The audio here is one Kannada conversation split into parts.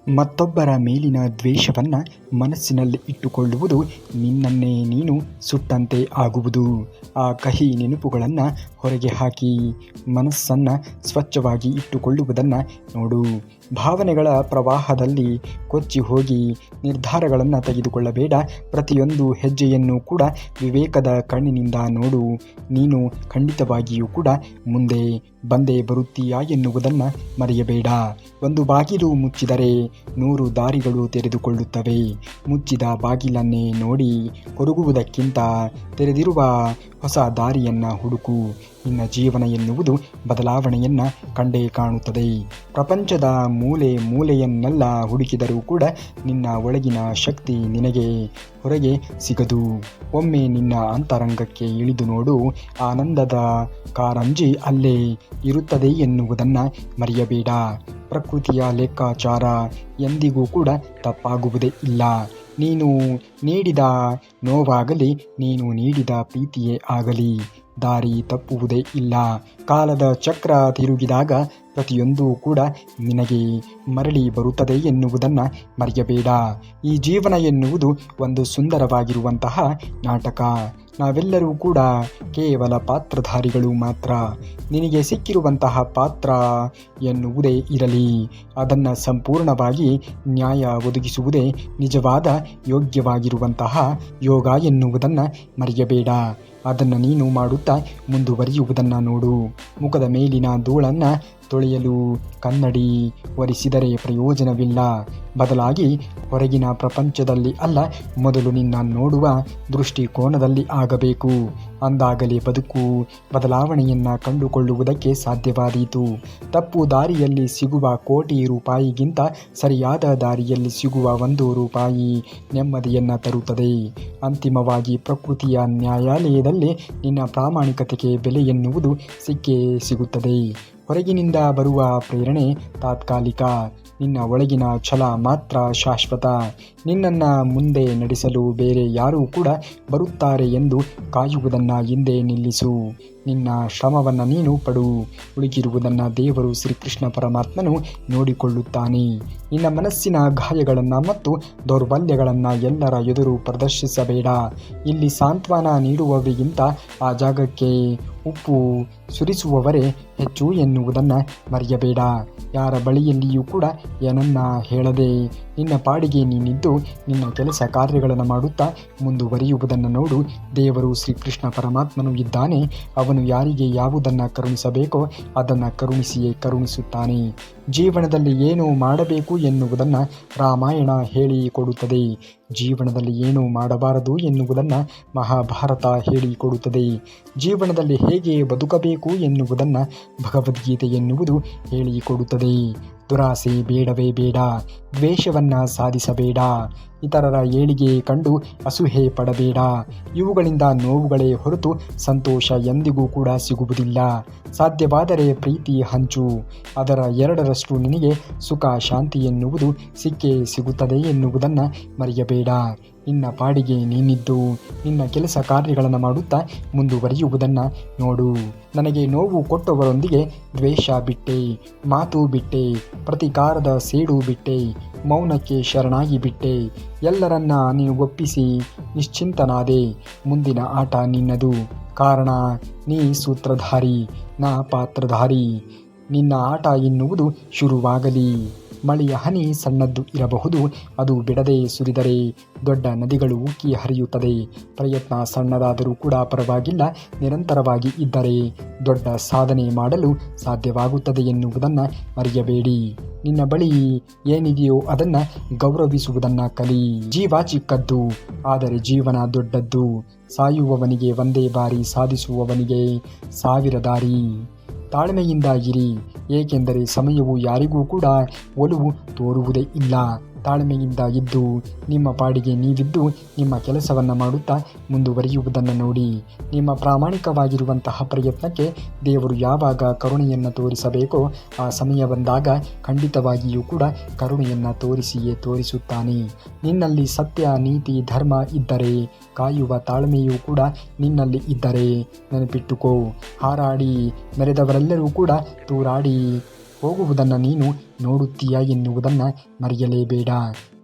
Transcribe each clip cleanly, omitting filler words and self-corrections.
ಮತ್ತೊಬ್ಬರ ಮೇಲಿನ ದ್ವೇಷವನ್ನು ಮನಸ್ಸಿನಲ್ಲಿ ಇಟ್ಟುಕೊಳ್ಳುವುದು ನಿನ್ನನ್ನೇ ನೀನು ಸುಟ್ಟಂತೆ ಆಗುವುದು. ಆ ಕಹಿ ನೆನಪುಗಳನ್ನು ಹೊರಗೆ ಹಾಕಿ ಮನಸ್ಸನ್ನು ಸ್ವಚ್ಛವಾಗಿ ಇಟ್ಟುಕೊಳ್ಳುವುದನ್ನು ನೋಡು. ಭಾವನೆಗಳ ಪ್ರವಾಹದಲ್ಲಿ ಕೊಚ್ಚಿ ಹೋಗಿ ನಿರ್ಧಾರಗಳನ್ನು ತೆಗೆದುಕೊಳ್ಳಬೇಡ. ಪ್ರತಿಯೊಂದು ಹೆಜ್ಜೆಯನ್ನು ಕೂಡ ವಿವೇಕದ ಕಣ್ಣಿನಿಂದ ನೋಡು. ನೀನು ಖಂಡಿತವಾಗಿಯೂ ಕೂಡ ಮುಂದೆ ಬಂದೇ ಬರುತ್ತೀಯಾ ಎನ್ನುವುದನ್ನು ಮರೆಯಬೇಡ. ಒಂದು ಬಾಗಿಲು ಮುಚ್ಚಿದರೆ 100 ದಾರಿಗಳು ತೆರೆದುಕೊಳ್ಳುತ್ತವೆ. ಮುಚ್ಚಿದ ಬಾಗಿಲನ್ನೇ ನೋಡಿ ಕೊರಗುವುದಕ್ಕಿಂತ ತೆರೆದಿರುವ ಹೊಸ ದಾರಿಯನ್ನು ಹುಡುಕು. ನಿನ್ನ ಜೀವನ ಎನ್ನುವುದು ಬದಲಾವಣೆಯನ್ನು ಕಂಡೇ ಕಾಣುತ್ತದೆ. ಪ್ರಪಂಚದ ಮೂಲೆ ಮೂಲೆಯನ್ನೆಲ್ಲ ಹುಡುಕಿದರೂ ಕೂಡ ನಿನ್ನ ಒಳಗಿನ ಶಕ್ತಿ ನಿನಗೆ ಹೊರಗೆ ಸಿಗದು. ಒಮ್ಮೆ ನಿನ್ನ ಅಂತರಂಗಕ್ಕೆ ಇಳಿದು ನೋಡು. ಆನಂದದ ಕಾರಂಜಿ ಅಲ್ಲೇ ಇರುತ್ತದೆ ಎನ್ನುವುದನ್ನು ಮರೆಯಬೇಡ. ಪ್ರಕೃತಿಯ ಲೆಕ್ಕಾಚಾರ ಎಂದಿಗೂ ಕೂಡ ತಪ್ಪಾಗುವುದೇ ಇಲ್ಲ. ನೀನು ನೀಡಿದ ನೋವಾಗಲಿ, ನೀನು ನೀಡಿದ ಪ್ರೀತಿಯೇ ಆಗಲಿ, ದಾರಿ ತಪ್ಪುವುದೇ ಇಲ್ಲ. ಕಾಲದ ಚಕ್ರ ತಿರುಗಿದಾಗ ಪ್ರತಿಯೊಂದೂ ಕೂಡ ನಿನಗೆ ಮರಳಿ ಬರುತ್ತದೆ ಎನ್ನುವುದನ್ನು ಮರೆಯಬೇಡ. ಈ ಜೀವನ ಎನ್ನುವುದು ಒಂದು ಸುಂದರವಾಗಿರುವಂತಹ ನಾಟಕ. ನಾವೆಲ್ಲರೂ ಕೂಡ ಕೇವಲ ಪಾತ್ರಧಾರಿಗಳು ಮಾತ್ರ. ನಿನಗೆ ಸಿಕ್ಕಿರುವಂತಹ ಪಾತ್ರ ಎನ್ನುವುದೇ ಇರಲಿ, ಅದನ್ನು ಸಂಪೂರ್ಣವಾಗಿ ನ್ಯಾಯ ಒದಗಿಸುವುದೇ ನಿಜವಾದ ಯೋಗ್ಯವಾಗಿರುವಂತಹ ಯೋಗ ಎನ್ನುವುದನ್ನು ಮರೆಯಬೇಡ. ಅದನ್ನು ನೀನು ಮಾಡುತ್ತಾ ಮುಂದುವರಿಯುವುದನ್ನು ನೋಡು. ಮುಖದ ಮೇಲಿನ ಧೂಳನ್ನು ತೊಳೆಯಲು ಕನ್ನಡಿ ಒರೆಸಿದರೆ ಪ್ರಯೋಜನವಿಲ್ಲ. ಬದಲಾಗಿ ಹೊರಗಿನ ಪ್ರಪಂಚದಲ್ಲಿ ಅಲ್ಲ, ಮೊದಲು ನಿನ್ನ ನೋಡುವ ದೃಷ್ಟಿಕೋನದಲ್ಲಿ ಆಗಬೇಕು. ಅಂದಾಗಲೇ ಬದುಕು ಬದಲಾವಣೆಯನ್ನು ಕಂಡುಕೊಳ್ಳುವುದಕ್ಕೆ ಸಾಧ್ಯವಾದೀತು. ತಪ್ಪು ದಾರಿಯಲ್ಲಿ ಸಿಗುವ ಕೋಟಿ ರೂಪಾಯಿಗಿಂತ ಸರಿಯಾದ ದಾರಿಯಲ್ಲಿ ಸಿಗುವ 1 ರೂಪಾಯಿ ನೆಮ್ಮದಿಯನ್ನು ತರುತ್ತದೆ. ಅಂತಿಮವಾಗಿ ಪ್ರಕೃತಿಯ ನ್ಯಾಯಾಲಯದಲ್ಲಿ ನಿನ್ನ ಪ್ರಾಮಾಣಿಕತೆಗೆ ಬೆಲೆ ಎನ್ನುವುದು ಸಿಕ್ಕೇ ಸಿಗುತ್ತದೆ. ಹೊರಗಿನಿಂದ ಬರುವ ಪ್ರೇರಣೆ ತಾತ್ಕಾಲಿಕ, ನಿನ್ನ ಒಳಗಿನ ಛಲ ಮಾತ್ರ ಶಾಶ್ವತ. ನಿನ್ನನ್ನು ಮುಂದೆ ನಡೆಸಲು ಬೇರೆ ಯಾರೂ ಕೂಡ ಬರುತ್ತಾರೆ ಎಂದು ಕಾಯುವುದನ್ನು ಹಿಂದೆ ನಿಲ್ಲಿಸು. ನಿನ್ನ ಶ್ರಮವನ್ನು ನೀನು ಪಡು. ಉಳಿಗಿರುವುದನ್ನು ದೇವರು ಶ್ರೀಕೃಷ್ಣ ಪರಮಾತ್ಮನು ನೋಡಿಕೊಳ್ಳುತ್ತಾನೆ. ನಿನ್ನ ಮನಸ್ಸಿನ ಗಾಯಗಳನ್ನು ಮತ್ತು ದೌರ್ಬಲ್ಯಗಳನ್ನು ಎಲ್ಲರ ಎದುರು ಪ್ರದರ್ಶಿಸಬೇಡ. ಇಲ್ಲಿ ಸಾಂತ್ವನ ನೀಡುವವರಿಗಿಂತ ಆ ಜಾಗಕ್ಕೆ ಉಪ್ಪು ಸುರಿಸುವವರೇ ಹೆಚ್ಚು ಎನ್ನುವುದನ್ನು ಮರೆಯಬೇಡ. ಯಾರ ಬಳಿಯಲ್ಲಿಯೂ ಕೂಡ ಏನನ್ನ ಹೇಳದೆ ನಿನ್ನ ಪಾಡಿಗೆ ನೀನಿದ್ದು ನಿನ್ನ ಕೆಲಸ ಕಾರ್ಯಗಳನ್ನು ಮಾಡುತ್ತಾ ಮುಂದುವರಿಯುವುದನ್ನು ನೋಡು. ದೇವರು ಶ್ರೀಕೃಷ್ಣ ಪರಮಾತ್ಮನು ಇದ್ದಾನೆ. ಅವನು ಯಾರಿಗೆ ಯಾವುದನ್ನು ಕರುಣಿಸಬೇಕೋ ಅದನ್ನು ಕರುಣಿಸಿಯೇ ಕರುಣಿಸುತ್ತಾನೆ. ಜೀವನದಲ್ಲಿ ಏನು ಮಾಡಬೇಕು ಎನ್ನುವುದನ್ನು ರಾಮಾಯಣ ಹೇಳಿಕೊಡುತ್ತದೆ. ಜೀವನದಲ್ಲಿ ಏನು ಮಾಡಬಾರದು ಎನ್ನುವುದನ್ನು ಮಹಾಭಾರತ ಹೇಳಿಕೊಡುತ್ತದೆ. ಜೀವನದಲ್ಲಿ ಹೇಗೆ ಬದುಕಬೇಕು ಎನ್ನುವುದನ್ನು ಭಗವದ್ಗೀತೆ ಎನ್ನುವುದು ಹೇಳಿಕೊಡುತ್ತದೆ. ದುರಾಸೆ ಬೇಡವೇ ಬೇಡ. ದ್ವೇಷವನ್ನು ಸಾಧಿಸಬೇಡ. ಇತರರ ಏಳಿಗೆ ಕಂಡು ಅಸೂಹೆ ಪಡಬೇಡ. ಇವುಗಳಿಂದ ನೋವುಗಳೇ ಹೊರತು ಸಂತೋಷ ಎಂದಿಗೂ ಕೂಡ ಸಿಗುವುದಿಲ್ಲ. ಸಾಧ್ಯವಾದರೆ ಪ್ರೀತಿ ಹಂಚು. ಅದರ 2ರಷ್ಟು ನಿನಗೆ ಸುಖ ಶಾಂತಿ ಎನ್ನುವುದು ಸಿಕ್ಕೇ ಸಿಗುತ್ತದೆ ಎನ್ನುವುದನ್ನು ಮರೆಯಬೇಡ. ನಿನ್ನ ಪಾಡಿಗೆ ನೀನಿದ್ದು ನಿನ್ನ ಕೆಲಸ ಕಾರ್ಯಗಳನ್ನು ಮಾಡುತ್ತಾ ಮುಂದುವರಿಯುವುದನ್ನು ನೋಡು. ನನಗೆ ನೋವು ಕೊಟ್ಟವರೊಂದಿಗೆ ದ್ವೇಷ ಬಿಟ್ಟೆ, ಮಾತು ಬಿಟ್ಟೆ, ಪ್ರತಿಕಾರದ ಸೇಡು ಬಿಟ್ಟೆ, ಮೌನಕ್ಕೆ ಶರಣಾಗಿ ಬಿಟ್ಟೆ. ಎಲ್ಲರನ್ನ ನೀನು ಒಪ್ಪಿಸಿ ನಿಶ್ಚಿಂತನಾದೆ. ಮುಂದಿನ ಆಟ ನಿನ್ನದು. ಕಾರಣ ನೀ ಸೂತ್ರಧಾರಿ, ನಾ ಪಾತ್ರಧಾರಿ. ನಿನ್ನ ಆಟ ಎನ್ನುವುದು ಶುರುವಾಗಲಿ. ಮಳೆಯ ಹನಿ ಸಣ್ಣದ್ದು ಇರಬಹುದು, ಅದು ಬಿಡದೆ ಸುರಿದರೆ ದೊಡ್ಡ ನದಿಗಳು ಉಕ್ಕಿ ಹರಿಯುತ್ತದೆ. ಪ್ರಯತ್ನ ಸಣ್ಣದಾದರೂ ಕೂಡ ಪರವಾಗಿಲ್ಲ, ನಿರಂತರವಾಗಿ ಇದ್ದರೆ ದೊಡ್ಡ ಸಾಧನೆ ಮಾಡಲು ಸಾಧ್ಯವಾಗುತ್ತದೆ ಎನ್ನುವುದನ್ನು ಮರೆಯಬೇಡಿ. ನಿನ್ನ ಬಳಿ ಏನಿದೆಯೋ ಅದನ್ನು ಗೌರವಿಸುವುದನ್ನು ಕಲಿ. ಜೀವ ಚಿಕ್ಕದ್ದು, ಆದರೆ ಜೀವನ ದೊಡ್ಡದ್ದು. ಸಾಯುವವನಿಗೆ ಒಂದೇ ಬಾರಿ, ಸಾಧಿಸುವವನಿಗೆ 1000 ದಾರಿ. ತಾಳ್ಮೆಯಿಂದ ಇರಿ, ಏಕೆಂದರೆ ಸಮಯವು ಯಾರಿಗೂ ಕೂಡ ಒಲವು ತೋರುವುದೇ ಇಲ್ಲ. ತಾಳ್ಮೆಯಿಂದ ಇದ್ದು ನಿಮ್ಮ ಪಾಡಿಗೆ ನೀವಿದ್ದು ನಿಮ್ಮ ಕೆಲಸವನ್ನು ಮಾಡುತ್ತಾ ಮುಂದುವರಿಯುವುದನ್ನು ನೋಡಿ. ನಿಮ್ಮ ಪ್ರಾಮಾಣಿಕವಾಗಿರುವಂತಹ ಪ್ರಯತ್ನಕ್ಕೆ ದೇವರು ಯಾವಾಗ ಕರುಣೆಯನ್ನು ತೋರಿಸಬೇಕೋ ಆ ಸಮಯ ಬಂದಾಗ ಖಂಡಿತವಾಗಿಯೂ ಕೂಡ ಕರುಣೆಯನ್ನು ತೋರಿಸಿಯೇ ತೋರಿಸುತ್ತಾನೆ. ನಿನ್ನಲ್ಲಿ ಸತ್ಯ, ನೀತಿ, ಧರ್ಮ ಇದ್ದರೆ, ಕಾಯುವ ತಾಳ್ಮೆಯೂ ಕೂಡ ನಿನ್ನಲ್ಲಿ ಇದ್ದರೆ ನೆನಪಿಟ್ಟುಕೋ. ಹಾರಾಡಿ ಮೆರೆದವರೆಲ್ಲರೂ ಕೂಡ ತೂರಾಡಿ ಹೋಗುವುದನ್ನು ನೀನು ನೋಡುತ್ತೀಯ ಎನ್ನುವುದನ್ನು ಮರೆಯಲೇಬೇಡ.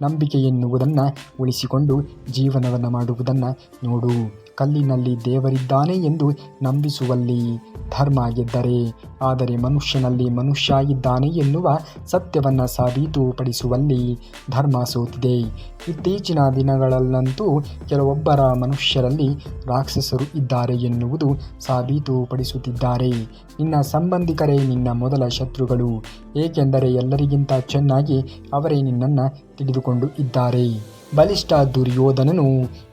ನಂಬಿಕೆ ಎನ್ನುವುದನ್ನು ಉಳಿಸಿಕೊಂಡು ಜೀವನವನ್ನು ಮಾಡುವುದನ್ನು ನೋಡು. ಕಲ್ಲಿನಲ್ಲಿ ದೇವರಿದ್ದಾನೆ ಎಂದು ನಂಬಿಸುವಲ್ಲಿ ಧರ್ಮ ಗೆದ್ದರೆ, ಆದರೆ ಮನುಷ್ಯನಲ್ಲಿ ಮನುಷ್ಯ ಇದ್ದಾನೆ ಎನ್ನುವ ಸತ್ಯವನ್ನು ಸಾಬೀತುಪಡಿಸುವಲ್ಲಿ ಧರ್ಮ ಸೋತಿದೆ. ಇತ್ತೀಚಿನ ದಿನಗಳಲ್ಲಂತೂ ಕೆಲವೊಬ್ಬರ ಮನುಷ್ಯರಲ್ಲಿ ರಾಕ್ಷಸರು ಇದ್ದಾರೆ ಎನ್ನುವುದು ಸಾಬೀತುಪಡಿಸುತ್ತಿದ್ದಾರೆ. ನಿನ್ನ ಸಂಬಂಧಿಕರೇ ನಿನ್ನ ಮೊದಲ ಶತ್ರುಗಳು, ಏಕೆಂದರೆ ಎಲ್ಲರಿಗಿಂತ ಚೆನ್ನಾಗಿ ಅವರೇ ನಿನ್ನನ್ನು ತಿಳಿದುಕೊಂಡು ಇದ್ದಾರೆ. ಬಲಿಷ್ಠ ದುರ್ಯೋಧನನು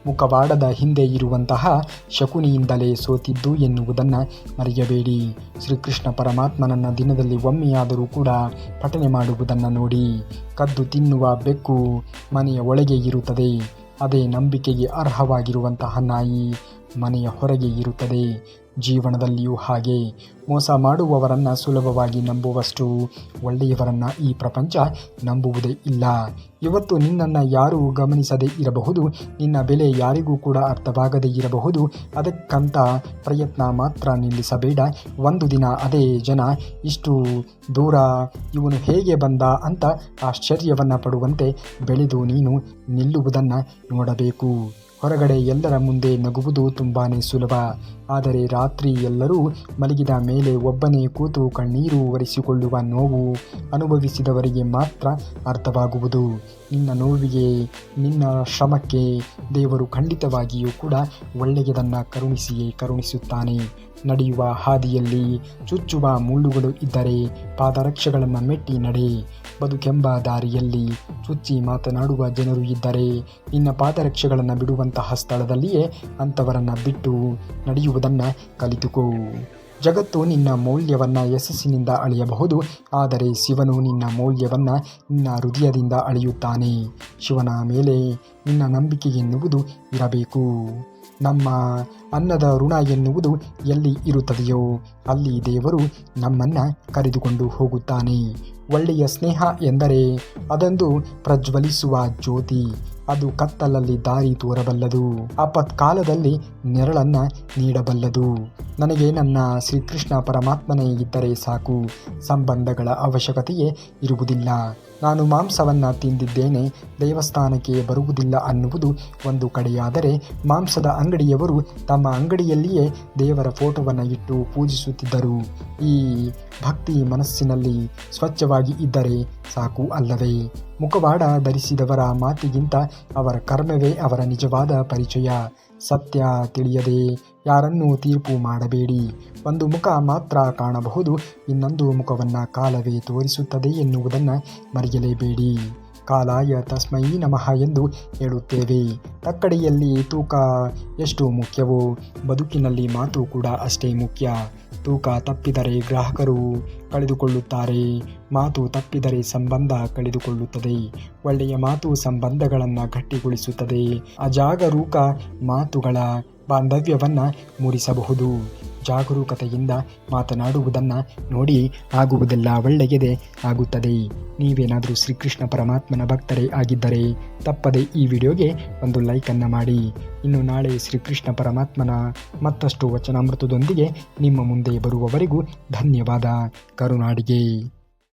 ಮುಖವಾಡದ ಹಿಂದೆ ಇರುವಂತಹ ಶಕುನಿಯಿಂದಲೇ ಸೋತಿದ್ದು ಎನ್ನುವುದನ್ನು ಮರೆಯಬೇಡಿ. ಶ್ರೀಕೃಷ್ಣ ಪರಮಾತ್ಮನನ್ನ ದಿನದಲ್ಲಿ ಒಮ್ಮೆಯಾದರೂ ಕೂಡ ಪಠನೆ ಮಾಡುವುದನ್ನು ನೋಡಿ. ಕದ್ದು ತಿನ್ನುವ ಬೆಕ್ಕು ಮನೆಯ ಒಳಗೆ ಇರುತ್ತದೆ, ಅದೇ ನಂಬಿಕೆಗೆ ಅರ್ಹವಾಗಿರುವಂತಹ ನಾಯಿ ಮನೆಯ ಹೊರಗೆ ಇರುತ್ತದೆ. ಜೀವನದಲ್ಲಿಯೂ ಹಾಗೆ. ಮೋಸ ಮಾಡುವವರನ್ನು ಸುಲಭವಾಗಿ ನಂಬುವಷ್ಟು ಒಳ್ಳೆಯವರನ್ನು ಈ ಪ್ರಪಂಚ ನಂಬುವುದೇ ಇಲ್ಲ. ಇವತ್ತು ನಿನ್ನನ್ನು ಯಾರೂ ಗಮನಿಸದೇ ಇರಬಹುದು, ನಿನ್ನ ಬೆಲೆ ಯಾರಿಗೂ ಕೂಡ ಅರ್ಥವಾಗದೇ ಇರಬಹುದು. ಅದಕ್ಕಂತ ಪ್ರಯತ್ನ ಮಾತ್ರ ನಿಲ್ಲಿಸಬೇಡ. ಒಂದು ದಿನ ಅದೇ ಜನ ಇಷ್ಟು ದೂರ ಇವನು ಹೇಗೆ ಬಂದ ಅಂತ ಆಶ್ಚರ್ಯವನ್ನು ಪಡುವಂತೆ ಬೆಳೆದು ನೀನು ನಿಲ್ಲುವುದನ್ನು ನೋಡಬೇಕು. ಹೊರಗಡೆ ಎಲ್ಲರ ಮುಂದೆ ನಗುವುದು ತುಂಬಾ ಸುಲಭ, ಆದರೆ ರಾತ್ರಿ ಎಲ್ಲರೂ ಮಲಗಿದ ಮೇಲೆ ಒಬ್ಬನೇ ಕೂತು ಕಣ್ಣೀರು ಒರೆಸಿಕೊಳ್ಳುವ ನೋವು ಅನುಭವಿಸಿದವರಿಗೆ ಮಾತ್ರ ಅರ್ಥವಾಗುವುದು. ನಿನ್ನ ನೋವಿಗೆ, ನಿನ್ನ ಶ್ರಮಕ್ಕೆ ದೇವರು ಖಂಡಿತವಾಗಿಯೂ ಕೂಡ ಒಳ್ಳೆಯದನ್ನು ಕರುಣಿಸಿಯೇ ಕರುಣಿಸುತ್ತಾನೆ. ನಡೆಯುವ ಹಾದಿಯಲ್ಲಿ ಚುಚ್ಚುವ ಮುಳ್ಳುಗಳು ಇದ್ದರೆ ಪಾದರಕ್ಷೆಗಳನ್ನು ಮೆಟ್ಟಿ ನಡೆ. ಬದುಕೆಂಬ ದಾರಿಯಲ್ಲಿ ಚುಚ್ಚಿ ಮಾತನಾಡುವ ಜನರು ಇದ್ದರೆ ನಿನ್ನ ಪಾದರಕ್ಷೆಗಳನ್ನು ಬಿಡುವಂತಹ ಸ್ಥಳದಲ್ಲಿಯೇ ಅಂಥವರನ್ನು ಬಿಟ್ಟು ನಡೆಯುವುದನ್ನು ಕಲಿತುಕೋ. ಜಗತ್ತು ನಿನ್ನ ಮೌಲ್ಯವನ್ನು ಯಶಸ್ಸಿನಿಂದ ಅಳೆಯಬಹುದು, ಆದರೆ ಶಿವನು ನಿನ್ನ ಮೌಲ್ಯವನ್ನು ನಿನ್ನ ಹೃದಯದಿಂದ ಅಳೆಯುತ್ತಾನೆ. ಶಿವನ ಮೇಲೆ ನಿನ್ನ ನಂಬಿಕೆ ಎನ್ನುವುದು ಇರಬೇಕು. ನಮ್ಮ ಅನ್ನದ ಋಣ ಎನ್ನುವುದು ಎಲ್ಲಿ ಇರುತ್ತದೆಯೋ ಅಲ್ಲಿ ದೇವರು ನಮ್ಮನ್ನು ಕರೆದುಕೊಂಡು ಹೋಗುತ್ತಾನೆ. ಒಳ್ಳೆಯ ಸ್ನೇಹ ಎಂದರೆ ಅದೊಂದು ಪ್ರಜ್ವಲಿಸುವ ಜ್ಯೋತಿ. ಅದು ಕತ್ತಲಲ್ಲಿ ದಾರಿ ತೋರಬಲ್ಲದು, ಆಪತ್ಕಾಲದಲ್ಲಿ ನೆರಳನ್ನು ನೀಡಬಲ್ಲದು. ನನಗೆ ನನ್ನ ಶ್ರೀಕೃಷ್ಣ ಪರಮಾತ್ಮನೇ ಇದ್ದರೆ ಸಾಕು, ಸಂಬಂಧಗಳ ಅವಶ್ಯಕತೆಯೇ ಇರುವುದಿಲ್ಲ. ನಾನು ಮಾಂಸವನ್ನು ತಿಂದಿದ್ದೇನೆ, ದೇವಸ್ಥಾನಕ್ಕೆ ಬರುವುದಿಲ್ಲ ಅನ್ನುವುದು ಒಂದು ಕಡೆಯಾದರೆ, ಮಾಂಸದ ಅಂಗಡಿಯವರು ತಮ್ಮ ಅಂಗಡಿಯಲ್ಲಿಯೇ ದೇವರ ಫೋಟೋವನ್ನು ಇಟ್ಟು ಪೂಜಿಸುತ್ತಿದ್ದರು. ಈ ಭಕ್ತಿ ಮನಸ್ಸಿನಲ್ಲಿ ಸ್ವಚ್ಛವಾಗಿ ಇದ್ದರೆ ಸಾಕು ಅಲ್ಲವೇ? ಮುಖವಾಡ ಧರಿಸಿದವರ ಮಾತಿಗಿಂತ ಅವರ ಕರ್ಮವೇ ಅವರ ನಿಜವಾದ ಪರಿಚಯ. ಸತ್ಯ ತಿಳಿಯದೆ ಯಾರನ್ನೂ ತೀರ್ಪು ಮಾಡಬೇಡಿ. ಒಂದು ಮುಖ ಮಾತ್ರ ಕಾಣಬಹುದು, ಇನ್ನೊಂದು ಮುಖವನ್ನು ಕಾಲವೇ ತೋರಿಸುತ್ತದೆ ಎನ್ನುವುದನ್ನು ಮರೆಯಲೇಬೇಡಿ. ಕಾಲಾಯ ತಸ್ಮೈ ನಮಃ ಎಂದು ಹೇಳುತ್ತೇವೆ. ತಕ್ಕಡಿಯಲ್ಲಿ ತೂಕ ಎಷ್ಟು ಮುಖ್ಯವೋ ಬದುಕಿನಲ್ಲಿ ಮಾತು ಕೂಡ ಅಷ್ಟೇ ಮುಖ್ಯ. ತೂಕ ತಪ್ಪಿದರೆ ಗ್ರಾಹಕರು ಕಳೆದುಕೊಳ್ಳುತ್ತಾರೆ, ಮಾತು ತಪ್ಪಿದರೆ ಸಂಬಂಧ ಕಳೆದುಕೊಳ್ಳುತ್ತದೆ. ಒಳ್ಳೆಯ ಮಾತು ಸಂಬಂಧಗಳನ್ನು ಗಟ್ಟಿಗೊಳಿಸುತ್ತದೆ, ಅಜಾಗರೂಕ ಮಾತುಗಳ ಬಾಂಧವ್ಯವನ್ನು ಮುರಿಸಬಹುದು. ಜಾಗರೂಕತೆಯಿಂದ ಮಾತನಾಡುವುದನ್ನು ನೋಡಿ, ಆಗುವುದೆಲ್ಲ ಒಳ್ಳೆಯದೇ ಆಗುತ್ತದೆ. ನೀವೇನಾದರೂ ಶ್ರೀಕೃಷ್ಣ ಪರಮಾತ್ಮನ ಭಕ್ತರೇ ಆಗಿದ್ದರೆ ತಪ್ಪದೆ ಈ ವಿಡಿಯೋಗೆ ಒಂದು ಲೈಕನ್ನು ಮಾಡಿ. ಇನ್ನು ನಾಳೆ ಶ್ರೀಕೃಷ್ಣ ಪರಮಾತ್ಮನ ಮತ್ತಷ್ಟು ವಚನಾಮೃತದೊಂದಿಗೆ ನಿಮ್ಮ ಮುಂದೆ ಬರುವವರೆಗೂ ಧನ್ಯವಾದ. ಕರುನಾಡಿಗೆ.